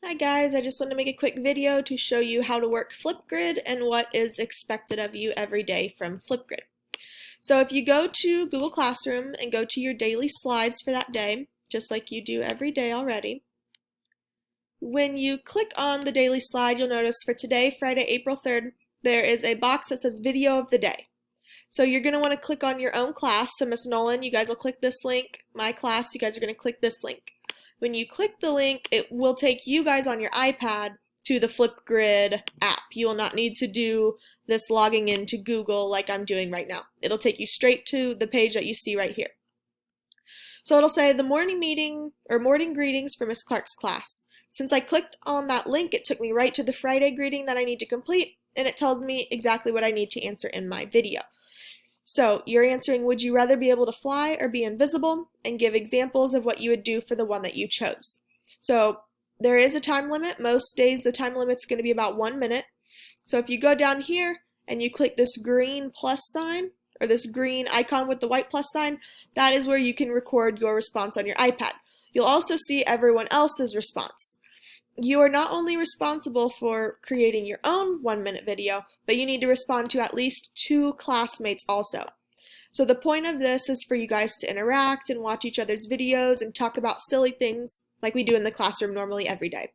Hi guys, I just want to make a quick video to show you how to work FlipGrid and what is expected of you every day from FlipGrid. So if you go to Google Classroom and go to your daily slides for that day, just like you do every day already, when you click on the daily slide, you'll notice for today, Friday, April 3rd, there is a box that says Video of the Day. So you're going to want to click on your own class. So Miss Nolan, you guys will click this link. My class, you guys are going to click this link. When you click the link, it will take you guys on your iPad to the FlipGrid app. You will not need to do this logging into Google like I'm doing right now. It'll take you straight to the page that you see right here. So it'll say the morning meeting or morning greetings for Miss Clark's class. Since I clicked on that link, it took me right to the Friday greeting that I need to complete, and it tells me exactly what I need to answer in my video. So you're answering, would you rather be able to fly or be invisible, and give examples of what you would do for the one that you chose. So there is a time limit. Most days the time limit's going to be about 1 minute. So if you go down here and you click this green plus sign, or this green icon with the white plus sign, that is where you can record your response on your iPad. You'll also see everyone else's response. You are not only responsible for creating your own 1 minute video, but you need to respond to at least 2 classmates also. So the point of this is for you guys to interact and watch each other's videos and talk about silly things like we do in the classroom normally every day.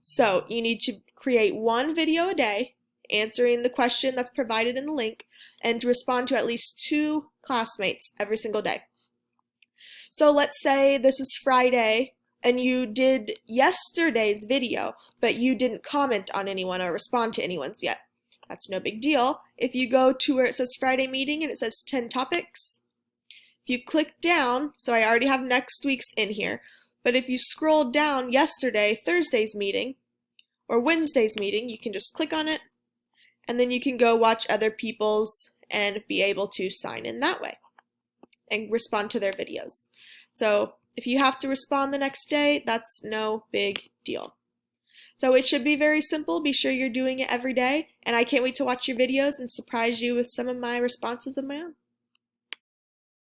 So you need to create 1 video a day, answering the question that's provided in the link, and to respond to at least 2 classmates every single day. So let's say this is Friday, and you did yesterday's video, but you didn't comment on anyone or respond to anyone's yet. That's no big deal. If you go to where it says Friday meeting and it says 10 topics, if you click down, so I already have next week's in here, but if you scroll down yesterday, Thursday's meeting, or Wednesday's meeting, you can just click on it, and then you can go watch other people's and be able to sign in that way and respond to their videos. So if you have to respond the next day, that's no big deal. So it should be very simple. Be sure you're doing it every day, and I can't wait to watch your videos and surprise you with some of my responses of my own.